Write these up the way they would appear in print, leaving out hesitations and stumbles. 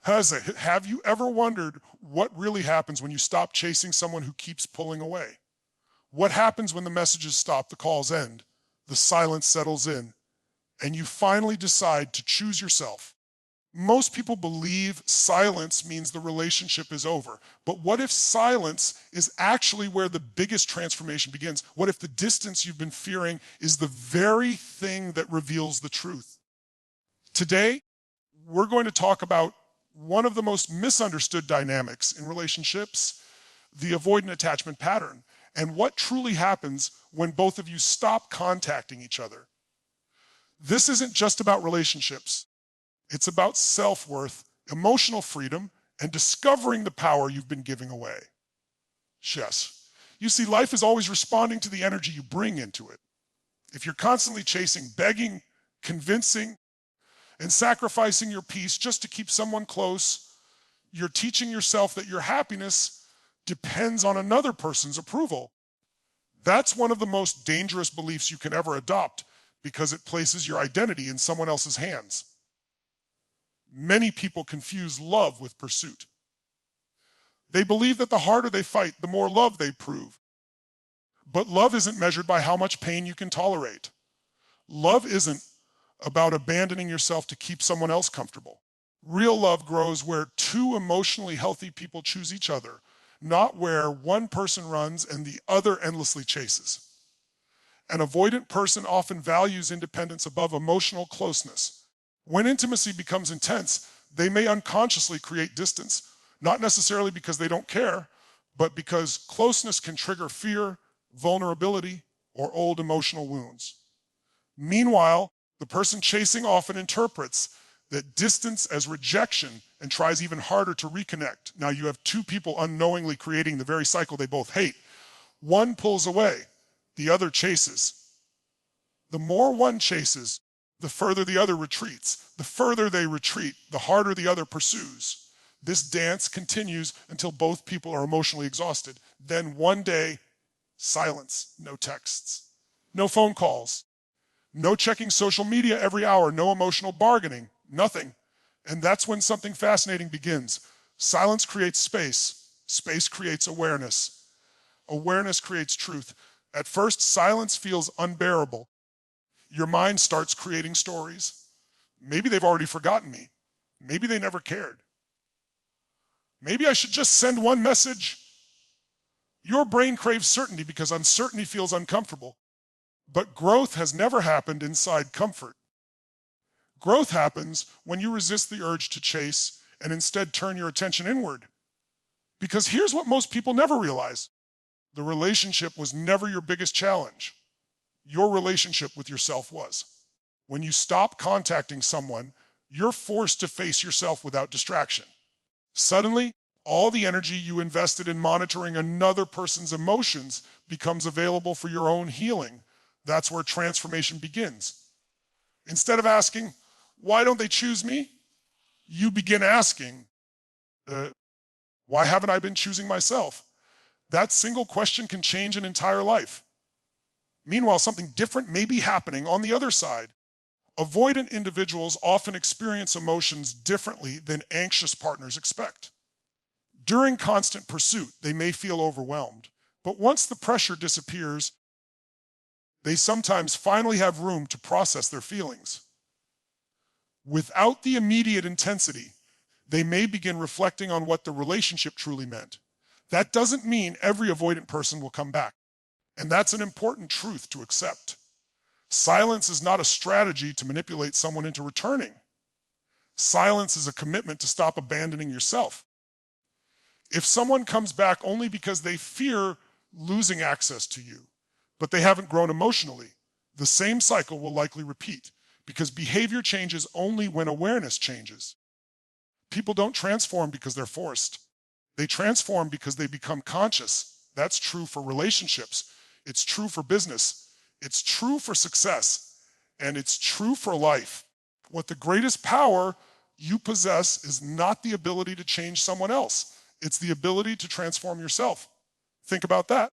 Have you ever wondered what really happens when you stop chasing someone who keeps pulling away? What happens when the messages stop, the calls end, the silence settles in, and you finally decide to choose yourself? Most people believe silence means the relationship is over. But what if silence is actually where the biggest transformation begins? What if the distance you've been fearing is the very thing that reveals the truth? Today, we're going to talk about one of the most misunderstood dynamics in relationships, the avoidant attachment pattern, and what truly happens when both of you stop contacting each other. This isn't just about relationships. It's about self-worth, emotional freedom, and discovering the power you've been giving away. Yes. You see, life is always responding to the energy you bring into it. If you're constantly chasing, begging, convincing, and sacrificing your peace just to keep someone close, you're teaching yourself that your happiness depends on another person's approval. That's one of the most dangerous beliefs you can ever adopt because it places your identity in someone else's hands. Many people confuse love with pursuit. They believe that the harder they fight, the more love they prove. But love isn't measured by how much pain you can tolerate. Love isn't about abandoning yourself to keep someone else comfortable. Real love grows where two emotionally healthy people choose each other, not where one person runs and the other endlessly chases. An avoidant person often values independence above emotional closeness. When intimacy becomes intense, they may unconsciously create distance, not necessarily because they don't care, but because closeness can trigger fear, vulnerability, or old emotional wounds. Meanwhile, the person chasing often interprets that distance as rejection and tries even harder to reconnect. Now you have two people unknowingly creating the very cycle they both hate. One pulls away, the other chases. The more one chases, the further the other retreats. The further they retreat, the harder the other pursues. This dance continues until both people are emotionally exhausted. Then one day, silence, no texts, no phone calls, no checking social media every hour, no emotional bargaining, nothing. And that's when something fascinating begins. Silence creates space. Space creates awareness. Awareness creates truth. At first, silence feels unbearable. Your mind starts creating stories. Maybe they've already forgotten me. Maybe they never cared. Maybe I should just send one message. Your brain craves certainty because uncertainty feels uncomfortable. But growth has never happened inside comfort. Growth happens when you resist the urge to chase and instead turn your attention inward. Because here's what most people never realize. The relationship was never your biggest challenge. Your relationship with yourself was. When you stop contacting someone, you're forced to face yourself without distraction. Suddenly, all the energy you invested in monitoring another person's emotions becomes available for your own healing. That's where transformation begins. Instead of asking, why don't they choose me? You begin asking, why haven't I been choosing myself? That single question can change an entire life. Meanwhile, something different may be happening on the other side. Avoidant individuals often experience emotions differently than anxious partners expect. During constant pursuit, they may feel overwhelmed, but once the pressure disappears, they sometimes finally have room to process their feelings. Without the immediate intensity, they may begin reflecting on what the relationship truly meant. That doesn't mean every avoidant person will come back, and that's an important truth to accept. Silence is not a strategy to manipulate someone into returning. Silence is a commitment to stop abandoning yourself. If someone comes back only because they fear losing access to you, but they haven't grown emotionally, the same cycle will likely repeat because behavior changes only when awareness changes. People don't transform because they're forced. They transform because they become conscious. That's true for relationships. It's true for business. It's true for success, and it's true for life. What the greatest power you possess is not the ability to change someone else. It's the ability to transform yourself. Think about that.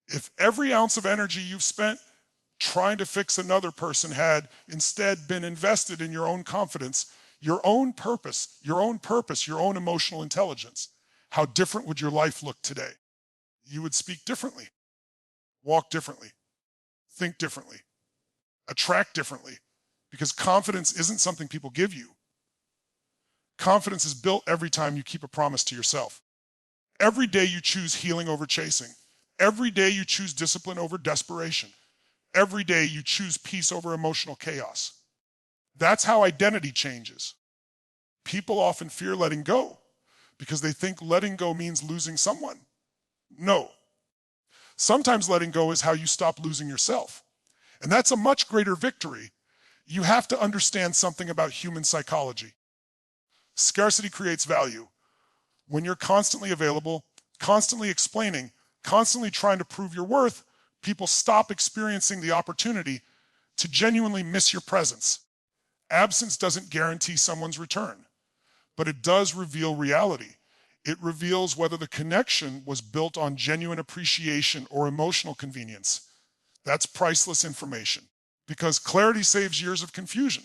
If every ounce of energy you've spent trying to fix another person had instead been invested in your own confidence, your own purpose, your own emotional intelligence, how different would your life look today? You would speak differently, walk differently, think differently, attract differently, because confidence isn't something people give you. Confidence is built every time you keep a promise to yourself. Every day you choose healing over chasing. Every day you choose discipline over desperation. Every day you choose peace over emotional chaos. That's how identity changes. People often fear letting go because they think letting go means losing someone. No. Sometimes letting go is how you stop losing yourself. And that's a much greater victory. You have to understand something about human psychology. Scarcity creates value. When you're constantly available, constantly explaining, constantly trying to prove your worth, people stop experiencing the opportunity to genuinely miss your presence. Absence doesn't guarantee someone's return, but it does reveal reality. It reveals whether the connection was built on genuine appreciation or emotional convenience. That's priceless information, because clarity saves years of confusion.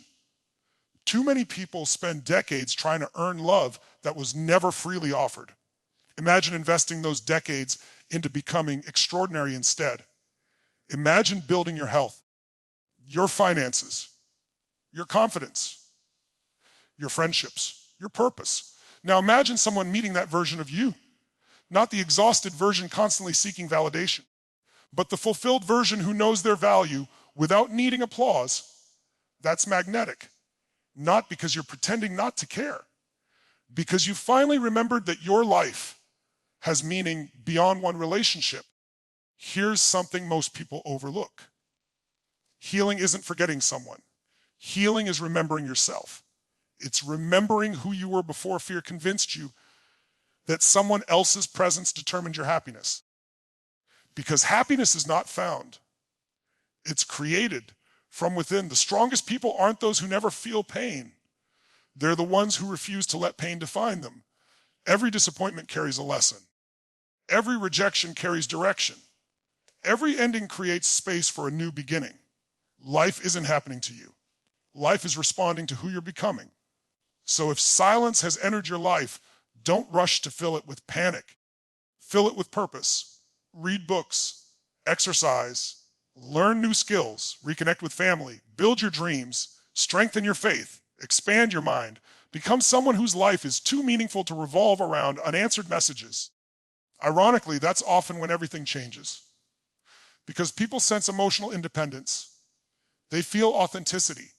Too many people spend decades trying to earn love that was never freely offered. Imagine investing those decades into becoming extraordinary instead. Imagine building your health, your finances, your confidence, your friendships, your purpose. Now imagine someone meeting that version of you, not the exhausted version constantly seeking validation, but the fulfilled version who knows their value without needing applause. That's magnetic. Not because you're pretending not to care, because you finally remembered that your life has meaning beyond one relationship. Here's something most people overlook. Healing isn't forgetting someone. Healing is remembering yourself. It's remembering who you were before fear convinced you that someone else's presence determined your happiness. Because happiness is not found. It's created from within. The strongest people aren't those who never feel pain. They're the ones who refuse to let pain define them. Every disappointment carries a lesson. Every rejection carries direction. Every ending creates space for a new beginning. Life isn't happening to you. Life is responding to who you're becoming. So if silence has entered your life, don't rush to fill it with panic. Fill it with purpose. Read books, exercise, learn new skills, reconnect with family, build your dreams, strengthen your faith, expand your mind, become someone whose life is too meaningful to revolve around unanswered messages. Ironically, that's often when everything changes. Because people sense emotional independence. They feel authenticity.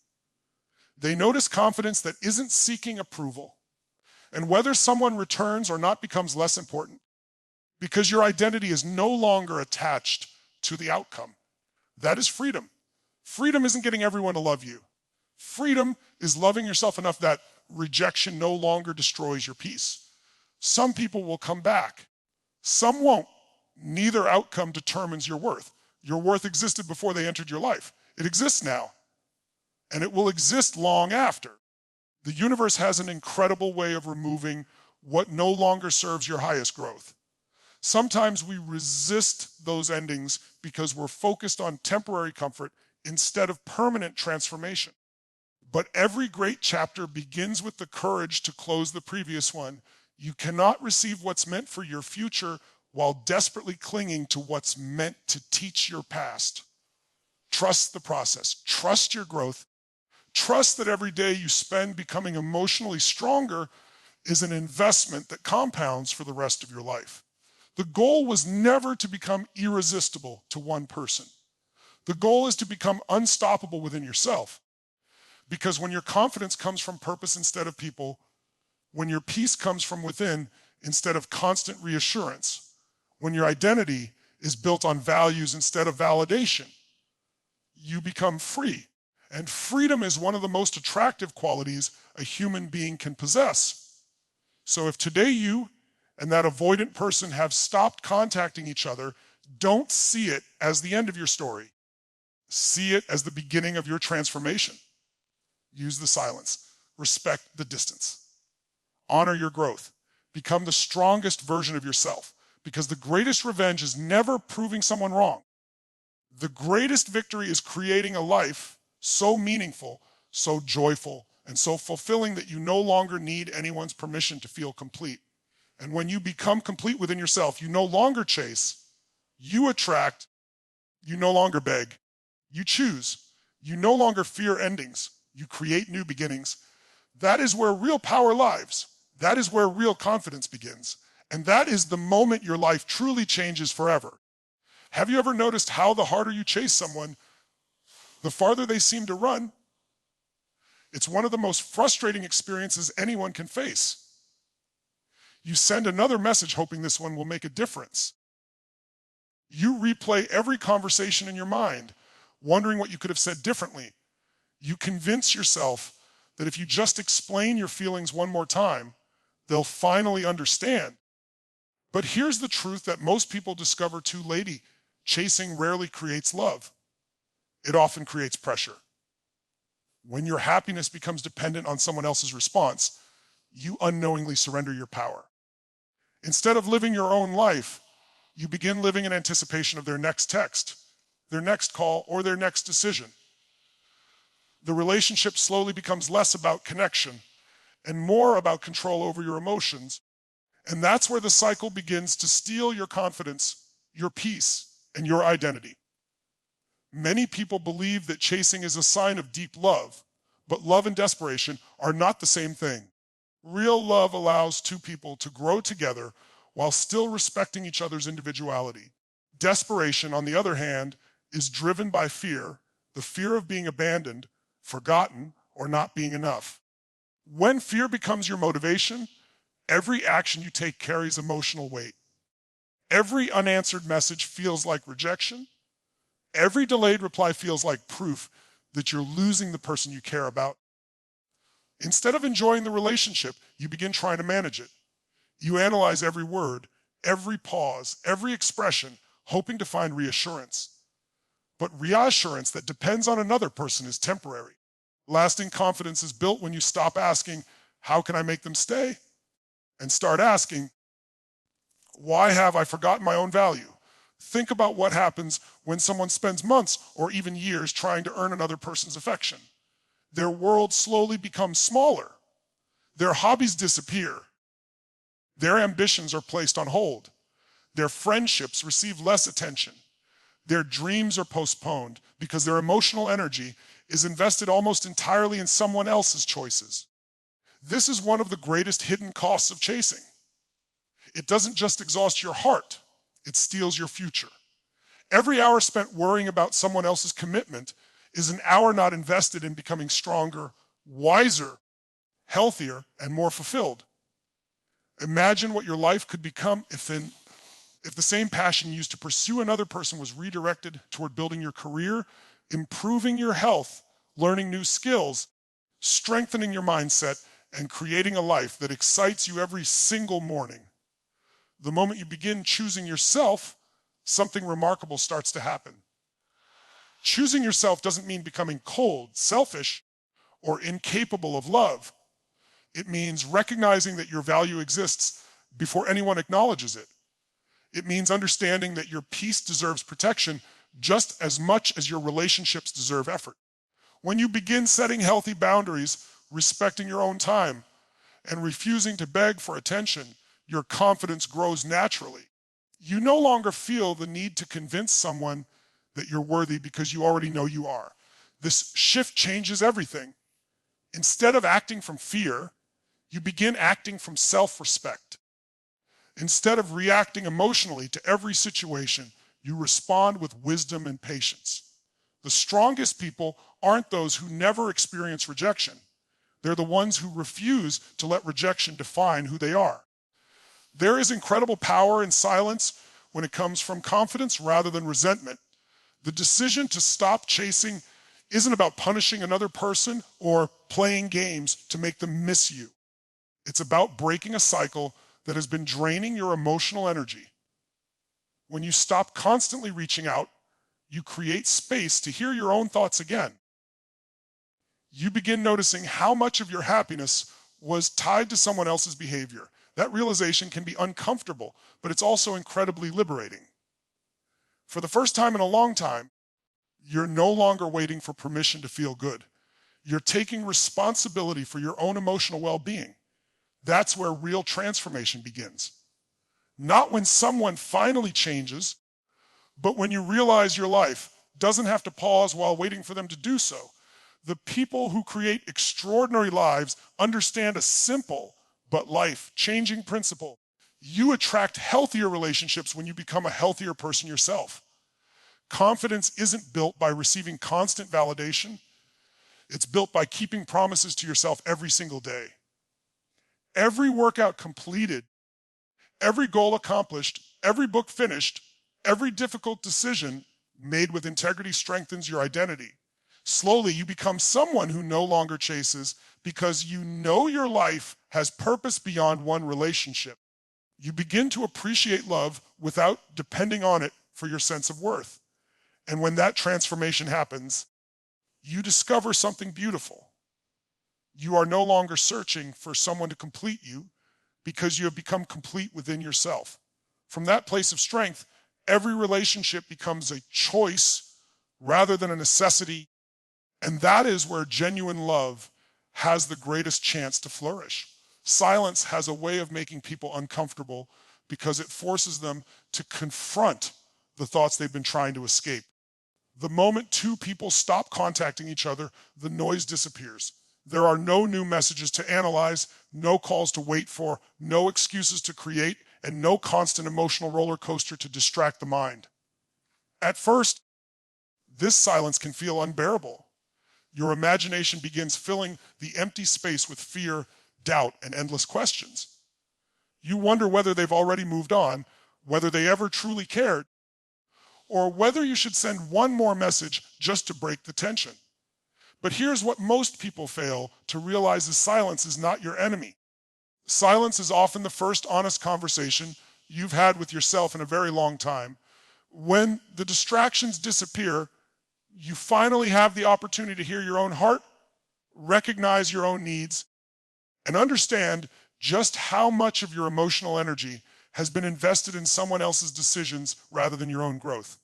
They notice confidence that isn't seeking approval. And whether someone returns or not becomes less important, because your identity is no longer attached to the outcome. That is freedom. Freedom isn't getting everyone to love you. Freedom is loving yourself enough that rejection no longer destroys your peace. Some people will come back. Some won't. Neither outcome determines your worth. Your worth existed before they entered your life. It exists now. And it will exist long after. The universe has an incredible way of removing what no longer serves your highest growth. Sometimes we resist those endings because we're focused on temporary comfort instead of permanent transformation. But every great chapter begins with the courage to close the previous one. You cannot receive what's meant for your future while desperately clinging to what's meant to teach your past. Trust the process. Trust your growth. Trust that every day you spend becoming emotionally stronger is an investment that compounds for the rest of your life. The goal was never to become irresistible to one person. The goal is to become unstoppable within yourself. Because when your confidence comes from purpose instead of people, when your peace comes from within instead of constant reassurance, when your identity is built on values instead of validation, you become free. And freedom is one of the most attractive qualities a human being can possess. So if today you and that avoidant person have stopped contacting each other, don't see it as the end of your story. See it as the beginning of your transformation. Use the silence. Respect the distance. Honor your growth. Become the strongest version of yourself. Because the greatest revenge is never proving someone wrong. The greatest victory is creating a life so meaningful, so joyful, and so fulfilling that you no longer need anyone's permission to feel complete. And when you become complete within yourself, you no longer chase, you attract, you no longer beg, you choose, you no longer fear endings, you create new beginnings. That is where real power lies. That is where real confidence begins. And that is the moment your life truly changes forever. Have you ever noticed how the harder you chase someone, the farther they seem to run? It's one of the most frustrating experiences anyone can face. You send another message hoping this one will make a difference. You replay every conversation in your mind, wondering what you could have said differently. You convince yourself that if you just explain your feelings one more time, they'll finally understand. But here's the truth that most people discover too late. Chasing rarely creates love. It often creates pressure. When your happiness becomes dependent on someone else's response, you unknowingly surrender your power. Instead of living your own life, you begin living in anticipation of their next text, their next call, or their next decision. The relationship slowly becomes less about connection and more about control over your emotions. And that's where the cycle begins to steal your confidence, your peace, and your identity. Many people believe that chasing is a sign of deep love, but love and desperation are not the same thing. Real love allows two people to grow together while still respecting each other's individuality. Desperation, on the other hand, is driven by fear, the fear of being abandoned, forgotten, or not being enough. When fear becomes your motivation, every action you take carries emotional weight. Every unanswered message feels like rejection. Every delayed reply feels like proof that you're losing the person you care about. Instead of enjoying the relationship, you begin trying to manage it. You analyze every word, every pause, every expression, hoping to find reassurance. But reassurance that depends on another person is temporary. Lasting confidence is built when you stop asking, how can I make them stay? And start asking, why have I forgotten my own value? Think about what happens when someone spends months or even years trying to earn another person's affection. Their world slowly becomes smaller. Their hobbies disappear. Their ambitions are placed on hold. Their friendships receive less attention. Their dreams are postponed because their emotional energy is invested almost entirely in someone else's choices. This is one of the greatest hidden costs of chasing. It doesn't just exhaust your heart, it steals your future. Every hour spent worrying about someone else's commitment is an hour not invested in becoming stronger, wiser, healthier, and more fulfilled. Imagine what your life could become if the same passion used to pursue another person was redirected toward building your career, improving your health, learning new skills, strengthening your mindset, and creating a life that excites you every single morning. The moment you begin choosing yourself, something remarkable starts to happen. Choosing yourself doesn't mean becoming cold, selfish, or incapable of love. It means recognizing that your value exists before anyone acknowledges it. It means understanding that your peace deserves protection just as much as your relationships deserve effort. When you begin setting healthy boundaries, respecting your own time, and refusing to beg for attention, your confidence grows naturally. You no longer feel the need to convince someone that you're worthy because you already know you are. This shift changes everything. Instead of acting from fear, you begin acting from self-respect. Instead of reacting emotionally to every situation, you respond with wisdom and patience. The strongest people aren't those who never experience rejection. They're the ones who refuse to let rejection define who they are. There is incredible power in silence when it comes from confidence rather than resentment. The decision to stop chasing isn't about punishing another person or playing games to make them miss you. It's about breaking a cycle that has been draining your emotional energy. When you stop constantly reaching out, you create space to hear your own thoughts again. You begin noticing how much of your happiness was tied to someone else's behavior. That realization can be uncomfortable, but it's also incredibly liberating. For the first time in a long time, you're no longer waiting for permission to feel good. You're taking responsibility for your own emotional well-being. That's where real transformation begins. Not when someone finally changes, but when you realize your life doesn't have to pause while waiting for them to do so. The people who create extraordinary lives understand a simple but life-changing principle. You attract healthier relationships when you become a healthier person yourself. Confidence isn't built by receiving constant validation. It's built by keeping promises to yourself every single day. Every workout completed, every goal accomplished, every book finished, every difficult decision made with integrity strengthens your identity. Slowly, you become someone who no longer chases because you know your life has purpose beyond one relationship. You begin to appreciate love without depending on it for your sense of worth. And when that transformation happens, you discover something beautiful. You are no longer searching for someone to complete you because you have become complete within yourself. From that place of strength, every relationship becomes a choice rather than a necessity. And that is where genuine love has the greatest chance to flourish. Silence has a way of making people uncomfortable because it forces them to confront the thoughts they've been trying to escape. The moment two people stop contacting each other, the noise disappears. There are no new messages to analyze, no calls to wait for, no excuses to create, and no constant emotional roller coaster to distract the mind. At first, this silence can feel unbearable. Your imagination begins filling the empty space with fear, doubt, and endless questions. You wonder whether they've already moved on, whether they ever truly cared, or whether you should send one more message just to break the tension. But here's what most people fail to realize: is silence is not your enemy. Silence is often the first honest conversation you've had with yourself in a very long time. When the distractions disappear, you finally have the opportunity to hear your own heart, recognize your own needs, and understand just how much of your emotional energy has been invested in someone else's decisions rather than your own growth.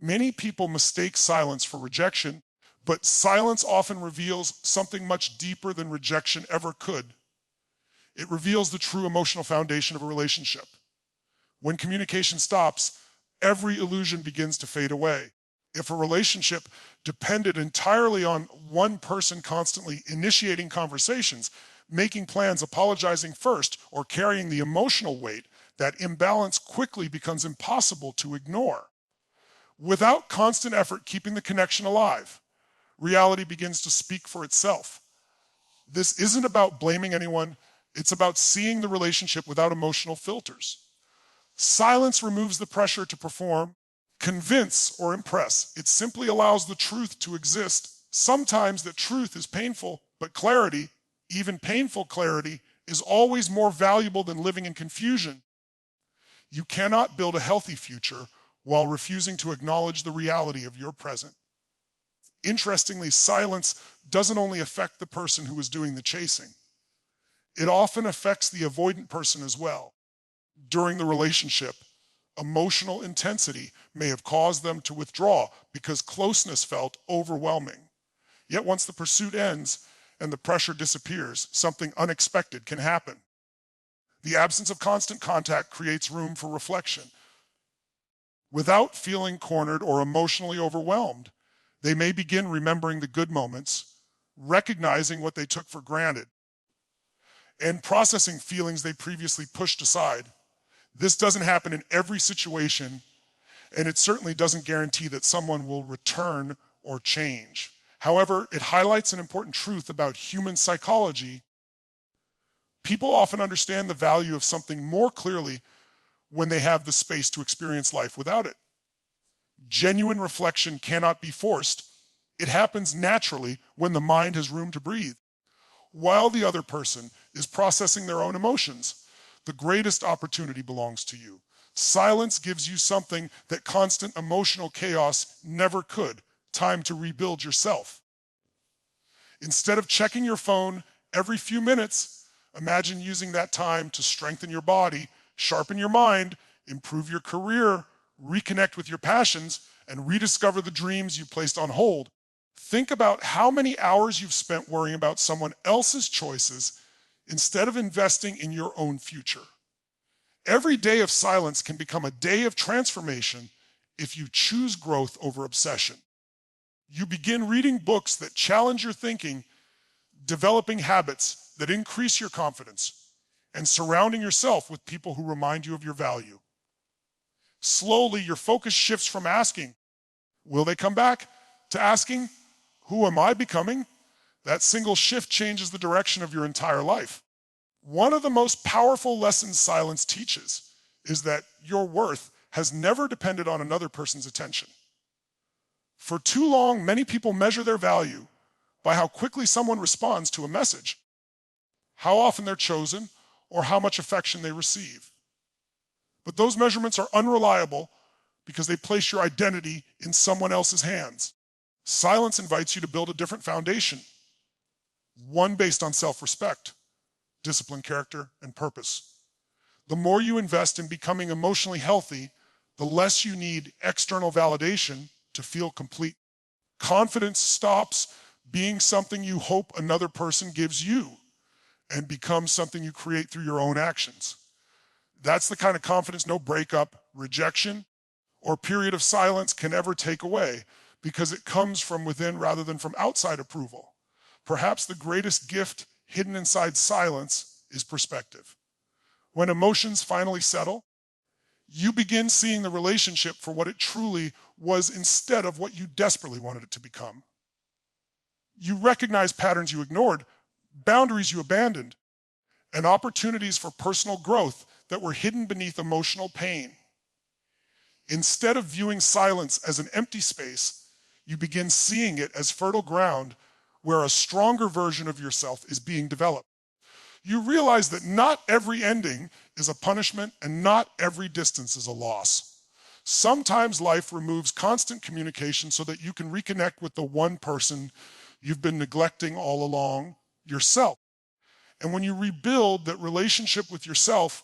Many people mistake silence for rejection, but silence often reveals something much deeper than rejection ever could. It reveals the true emotional foundation of a relationship. When communication stops, every illusion begins to fade away. If a relationship depended entirely on one person constantly initiating conversations, making plans, apologizing first, or carrying the emotional weight, that imbalance quickly becomes impossible to ignore. Without constant effort keeping the connection alive, reality begins to speak for itself. This isn't about blaming anyone, it's about seeing the relationship without emotional filters. Silence removes the pressure to perform, convince, or impress. It simply allows the truth to exist. Sometimes the truth is painful, but clarity, even painful clarity, is always more valuable than living in confusion. You cannot build a healthy future while refusing to acknowledge the reality of your present. Interestingly, silence doesn't only affect the person who is doing the chasing. It often affects the avoidant person as well. During the relationship, emotional intensity may have caused them to withdraw because closeness felt overwhelming. Yet once the pursuit ends and the pressure disappears, something unexpected can happen. The absence of constant contact creates room for reflection. Without feeling cornered or emotionally overwhelmed, they may begin remembering the good moments, recognizing what they took for granted, and processing feelings they previously pushed aside. This doesn't happen in every situation, and it certainly doesn't guarantee that someone will return or change. However, it highlights an important truth about human psychology. People often understand the value of something more clearly when they have the space to experience life without it. Genuine reflection cannot be forced. It happens naturally when the mind has room to breathe. While the other person is processing their own emotions, the greatest opportunity belongs to you. Silence gives you something that constant emotional chaos never could: time to rebuild yourself. Instead of checking your phone every few minutes, imagine using that time to strengthen your body, sharpen your mind, improve your career, reconnect with your passions, and rediscover the dreams you placed on hold. Think about how many hours you've spent worrying about someone else's choices instead of investing in your own future. Every day of silence can become a day of transformation if you choose growth over obsession. You begin reading books that challenge your thinking, developing habits that increase your confidence, and surrounding yourself with people who remind you of your value. Slowly, your focus shifts from asking, will they come back, to asking, who am I becoming? That single shift changes the direction of your entire life. One of the most powerful lessons silence teaches is that your worth has never depended on another person's attention. For too long, many people measure their value by how quickly someone responds to a message, how often they're chosen, or how much affection they receive. But those measurements are unreliable because they place your identity in someone else's hands. Silence invites you to build a different foundation, one based on self-respect, discipline, character, and purpose. The more you invest in becoming emotionally healthy, the less you need external validation to feel complete. Confidence stops being something you hope another person gives you and becomes something you create through your own actions. That's the kind of confidence no breakup, rejection, or period of silence can ever take away, because it comes from within rather than from outside approval. Perhaps the greatest gift hidden inside silence is perspective. When emotions finally settle, you begin seeing the relationship for what it truly was instead of what you desperately wanted it to become. You recognize patterns you ignored, boundaries you abandoned, and opportunities for personal growth that were hidden beneath emotional pain. Instead of viewing silence as an empty space, you begin seeing it as fertile ground where a stronger version of yourself is being developed. You realize that not every ending is a punishment and not every distance is a loss. Sometimes life removes constant communication so that you can reconnect with the one person you've been neglecting all along, yourself. And when you rebuild that relationship with yourself,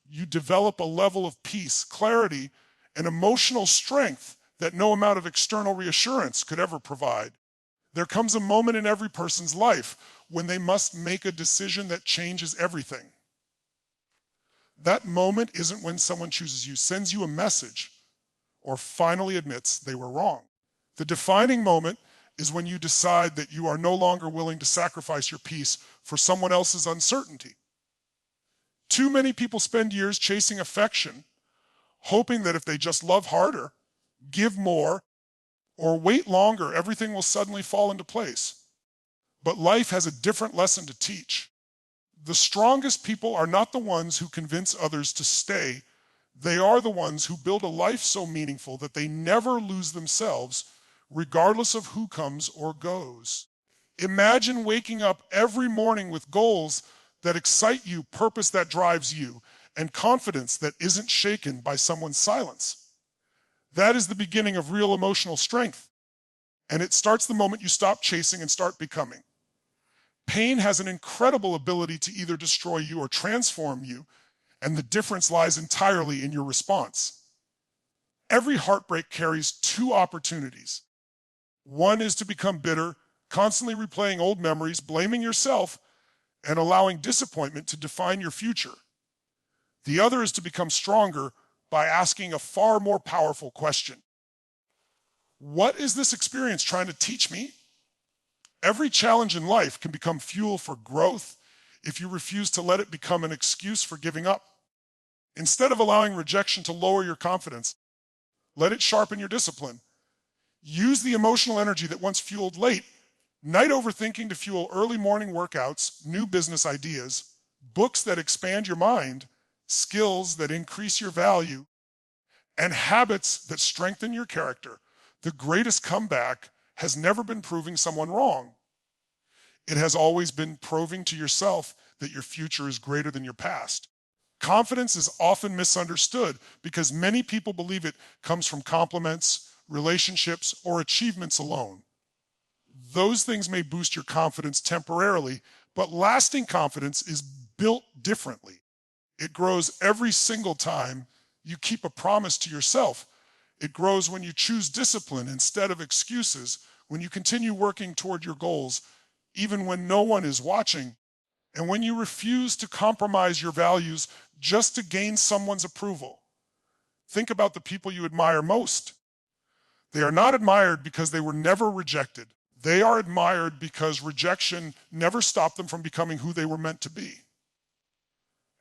you develop a level of peace, clarity, and emotional strength that no amount of external reassurance could ever provide. There comes a moment in every person's life when they must make a decision that changes everything. That moment isn't when someone chooses you, sends you a message, or finally admits they were wrong. The defining moment is when you decide that you are no longer willing to sacrifice your peace for someone else's uncertainty. Too many people spend years chasing affection, hoping that if they just love harder, give more, or wait longer, everything will suddenly fall into place. But life has a different lesson to teach. The strongest people are not the ones who convince others to stay. They are the ones who build a life so meaningful that they never lose themselves, regardless of who comes or goes. Imagine waking up every morning with goals that excite you, purpose that drives you, and confidence that isn't shaken by someone's silence. That is the beginning of real emotional strength. And it starts the moment you stop chasing and start becoming. Pain has an incredible ability to either destroy you or transform you, and the difference lies entirely in your response. Every heartbreak carries two opportunities. One is to become bitter, constantly replaying old memories, blaming yourself, and allowing disappointment to define your future. The other is to become stronger by asking a far more powerful question. What is this experience trying to teach me? Every challenge in life can become fuel for growth if you refuse to let it become an excuse for giving up. Instead of allowing rejection to lower your confidence, let it sharpen your discipline. Use the emotional energy that once fueled late, night overthinking to fuel early morning workouts, new business ideas, books that expand your mind, skills that increase your value, and habits that strengthen your character. The greatest comeback has never been proving someone wrong. It has always been proving to yourself that your future is greater than your past. Confidence is often misunderstood because many people believe it comes from compliments, relationships, or achievements alone. Those things may boost your confidence temporarily, but lasting confidence is built differently. It grows every single time you keep a promise to yourself. It grows when you choose discipline instead of excuses, when you continue working toward your goals, even when no one is watching, and when you refuse to compromise your values just to gain someone's approval. Think about the people you admire most. They are not admired because they were never rejected. They are admired because rejection never stopped them from becoming who they were meant to be.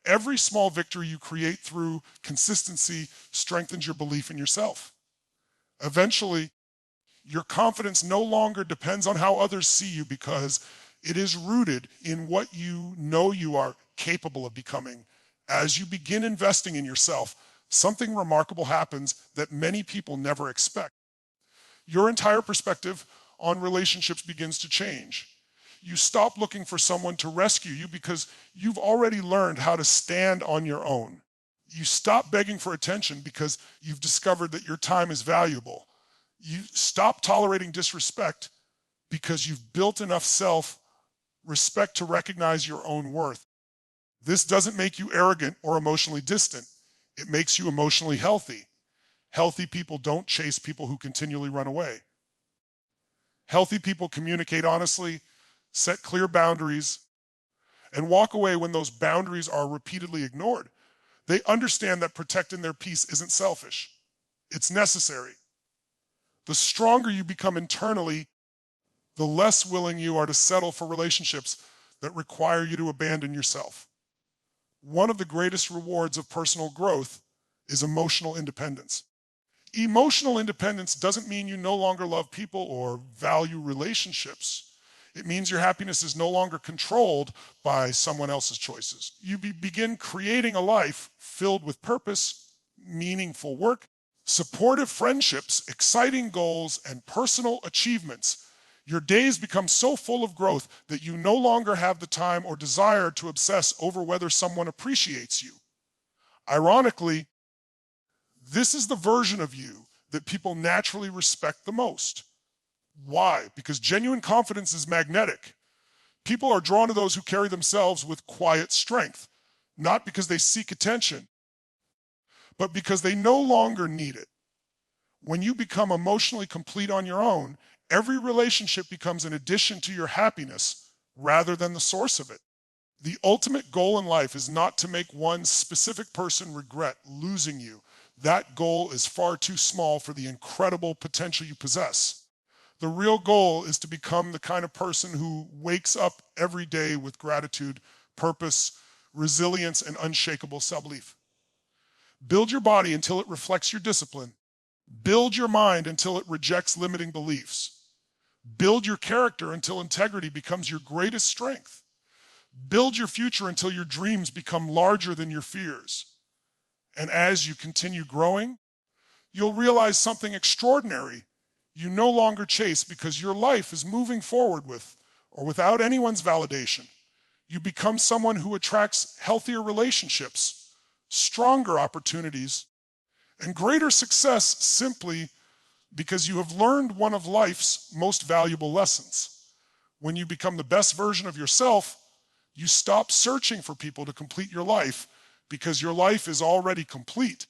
Every small victory you create through consistency strengthens your belief in yourself. Eventually, your confidence no longer depends on how others see you because it is rooted in what you know you are capable of becoming. As you begin investing in yourself, something remarkable happens that many people never expect. Your entire perspective on relationships begins to change. You stop looking for someone to rescue you because you've already learned how to stand on your own. You stop begging for attention because you've discovered that your time is valuable. You stop tolerating disrespect because you've built enough self-respect to recognize your own worth. This doesn't make you arrogant or emotionally distant. It makes you emotionally healthy. Healthy people don't chase people who continually run away. Healthy people communicate honestly, set clear boundaries, and walk away when those boundaries are repeatedly ignored. They understand that protecting their peace isn't selfish. It's necessary. The stronger you become internally, the less willing you are to settle for relationships that require you to abandon yourself. One of the greatest rewards of personal growth is emotional independence. Emotional independence doesn't mean you no longer love people or value relationships. It means your happiness is no longer controlled by someone else's choices. You begin creating a life filled with purpose, meaningful work, supportive friendships, exciting goals, and personal achievements. Your days become so full of growth that you no longer have the time or desire to obsess over whether someone appreciates you. Ironically, this is the version of you that people naturally respect the most. Why? Because genuine confidence is magnetic. People are drawn to those who carry themselves with quiet strength, not because they seek attention, but because they no longer need it. When you become emotionally complete on your own, every relationship becomes an addition to your happiness rather than the source of it. The ultimate goal in life is not to make one specific person regret losing you. That goal is far too small for the incredible potential you possess. The real goal is to become the kind of person who wakes up every day with gratitude, purpose, resilience, and unshakable self-belief. Build your body until it reflects your discipline. Build your mind until it rejects limiting beliefs. Build your character until integrity becomes your greatest strength. Build your future until your dreams become larger than your fears. And as you continue growing, you'll realize something extraordinary. You no longer chase because your life is moving forward with or without anyone's validation. You become someone who attracts healthier relationships, stronger opportunities, and greater success simply because you have learned one of life's most valuable lessons. When you become the best version of yourself, you stop searching for people to complete your life because your life is already complete.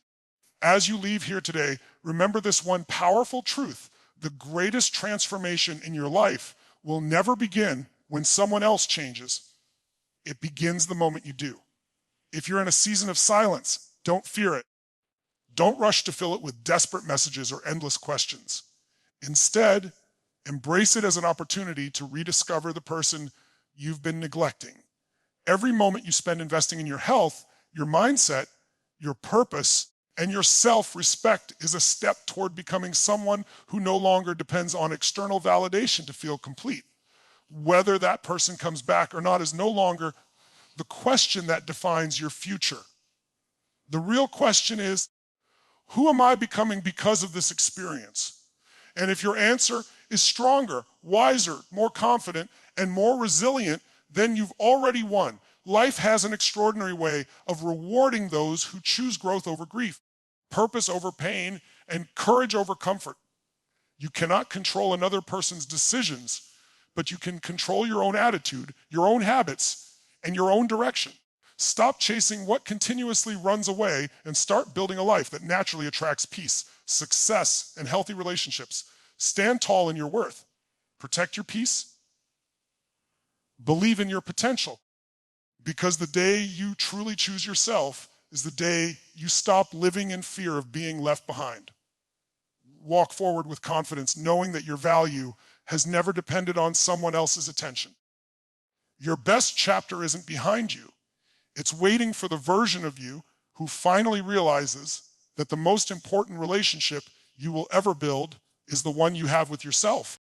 As you leave here today, remember this one powerful truth. The greatest transformation in your life will never begin when someone else changes. It begins the moment you do. If you're in a season of silence, don't fear it. Don't rush to fill it with desperate messages or endless questions. Instead, embrace it as an opportunity to rediscover the person you've been neglecting. Every moment you spend investing in your health, your mindset, your purpose, and your self-respect is a step toward becoming someone who no longer depends on external validation to feel complete. Whether that person comes back or not is no longer the question that defines your future. The real question is, who am I becoming because of this experience? And if your answer is stronger, wiser, more confident, and more resilient, then you've already won. Life has an extraordinary way of rewarding those who choose growth over grief, purpose over pain, and courage over comfort. You cannot control another person's decisions, but you can control your own attitude, your own habits, and your own direction. Stop chasing what continuously runs away and start building a life that naturally attracts peace, success, and healthy relationships. Stand tall in your worth. Protect your peace. Believe in your potential. Because the day you truly choose yourself is the day you stop living in fear of being left behind. Walk forward with confidence, knowing that your value has never depended on someone else's attention. Your best chapter isn't behind you. It's waiting for the version of you who finally realizes that the most important relationship you will ever build is the one you have with yourself.